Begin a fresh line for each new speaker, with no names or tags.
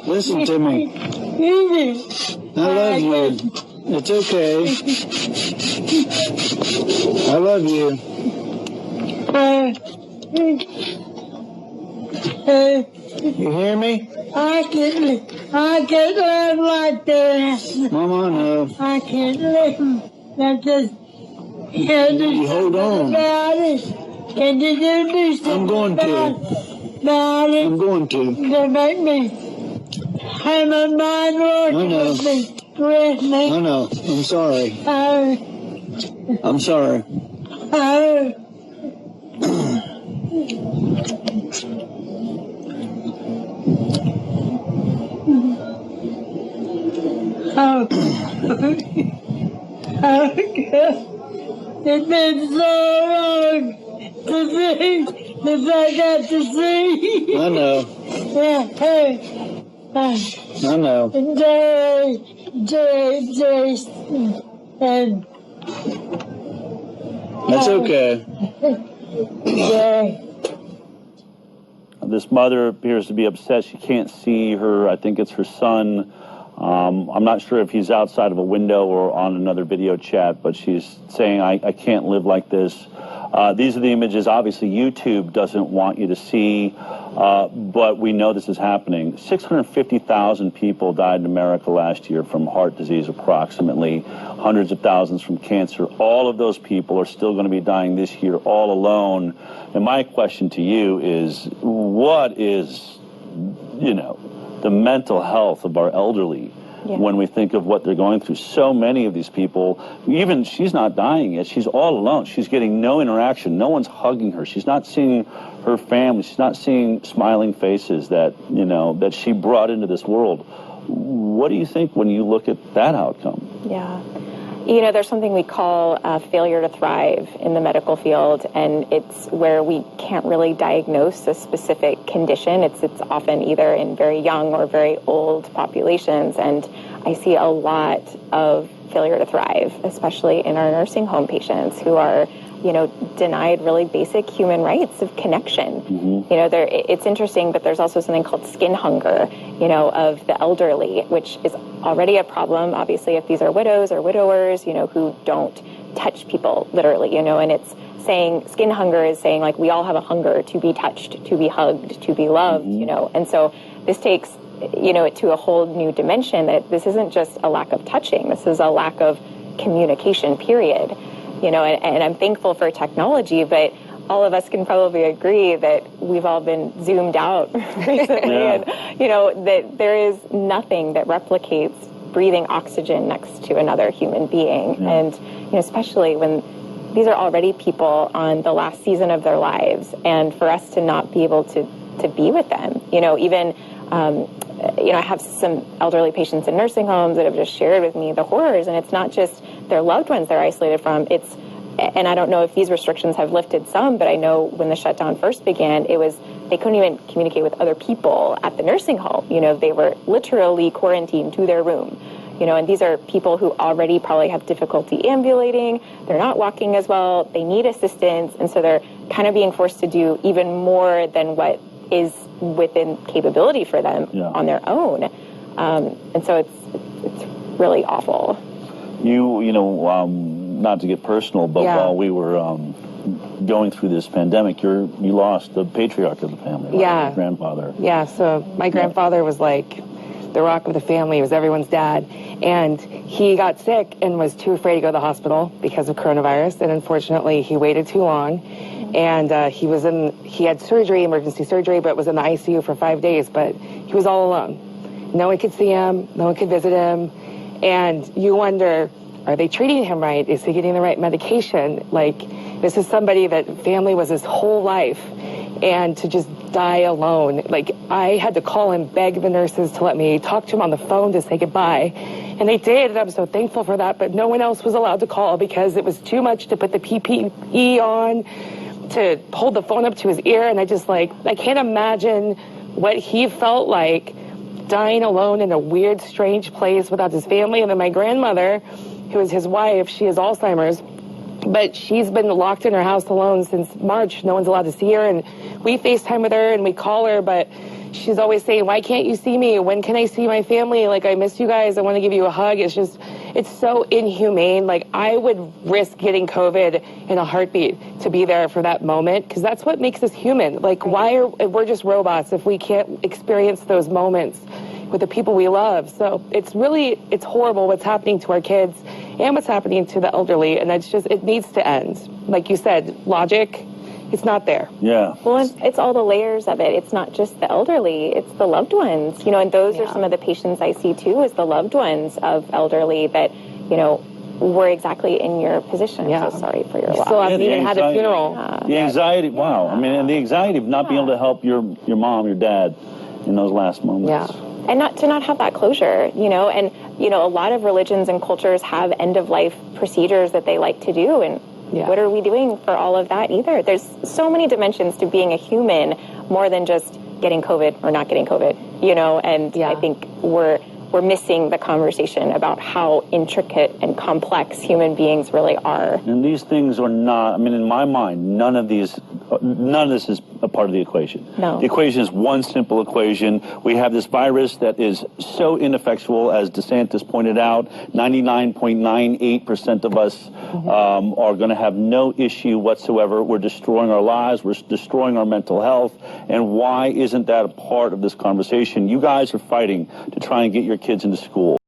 Listen to me. I love you. It's okay. I love you. You hear me?
I can't live like this.
Mama, no.
I can't live. That just
You hold on.
Can you do this?
I'm going to. I'm going to.
To make me have my mind working with me.
I know. I'm sorry. I'm sorry.
It's been so long to see that I got to see.
I know.
Yeah, hey.
I know.
Jay, and
That's okay.
Jay.
This mother appears to be upset. She can't see her, I think it's her son. I'm not sure if he's outside of a window or on another video chat, but she's saying, I can't live like this. These are the images, obviously, YouTube doesn't want you to see, but we know this is happening. 650,000 people died in America last year from heart disease, approximately. Hundreds of thousands from cancer. All of those people are still going to be dying this year all alone. And my question to you is, what is, the mental health of our elderly when we think of what they're going through? So many of these people, even she's not dying yet, she's all alone. She's getting no interaction. No one's hugging her. She's not seeing her family. She's not seeing smiling faces that, that she brought into this world. What do you think when you look at that outcome?
Yeah. There's something we call failure to thrive in the medical field, and it's where we can't really diagnose a specific condition. It's often either in very young or very old populations, and I see a lot of failure to thrive, especially in our nursing home patients who are, denied really basic human rights of connection. It's interesting, but there's also something called skin hunger, of the elderly, which is already a problem, obviously, if these are widows or widowers, who don't touch people literally, and it's saying skin hunger is saying, like, we all have a hunger to be touched, to be hugged, to be loved, and so this takes, it to a whole new dimension, that this isn't just a lack of touching, this is a lack of communication, period. And I'm thankful for technology, but all of us can probably agree that we've all been zoomed out recently, and, that there is nothing that replicates breathing oxygen next to another human being. And, especially when these are already people on the last season of their lives, and for us to not be able to be with them, even, I have some elderly patients in nursing homes that have just shared with me the horrors, and it's not just their loved ones they're isolated from, and I don't know if these restrictions have lifted some, but I know when the shutdown first began, they couldn't even communicate with other people at the nursing home. They were literally quarantined to their room. And these are people who already probably have difficulty ambulating. They're not walking as well. They need assistance. And so they're kind of being forced to do even more than what is within capability for them on their own. And so it's really awful. Not to get personal, but while we were going through this pandemic, you lost the patriarch of the family, your grandfather.
Yeah, so my grandfather was like the rock of the family. He was everyone's dad. And he got sick and was too afraid to go to the hospital because of coronavirus. And unfortunately, he waited too long. And he had surgery, emergency surgery, but was in the ICU for 5 days. But he was all alone. No one could see him. No one could visit him. And you wonder, are they treating him right? Is he getting the right medication? Like, this is somebody that family was his whole life. And to just die alone. Like, I had to call and beg the nurses to let me talk to him on the phone to say goodbye. And they did, and I'm so thankful for that. But no one else was allowed to call because it was too much to put the PPE on, to hold the phone up to his ear. And I can't imagine what he felt like dying alone in a weird, strange place without his family. And then my grandmother who is his wife. She has Alzheimer's. But she's been locked in her house alone since March. No one's allowed to see her. And we FaceTime with her and we call her, but she's always saying, why can't you see me? When can I see my family? Like, I miss you guys. I want to give you a hug. It's just, it's so inhumane. Like, I would risk getting COVID in a heartbeat to be there for that moment, because that's what makes us human. Like, we're just robots if we can't experience those moments with the people we love. So it's horrible what's happening to our kids and what's happening to the elderly. And it needs to end. Like you said, logic, it's not there.
Yeah.
Well, it's all the layers of it. It's not just the elderly, it's the loved ones, and those are some of the patients I see too, is the loved ones of elderly that, were exactly in your position.
Yeah.
So sorry for your loss.
Still haven't even had a funeral.
The anxiety, wow. I mean, and the anxiety of not being able to help your mom, your dad in those last moments.
Yeah.
And not have that closure, and, a lot of religions and cultures have end-of-life procedures that they like to do, and what are we doing for all of that either? There's so many dimensions to being a human, more than just getting COVID or not getting COVID, and I think we're missing the conversation about how intricate and complex human beings really are.
And these things are not, in my mind, none of this is a part of the equation.
No.
The equation is one simple equation. We have this virus that is so ineffectual, as DeSantis pointed out. 99.98% of us are going to have no issue whatsoever. We're destroying our lives. We're destroying our mental health. And why isn't that a part of this conversation? You guys are fighting to try and get your kids into school.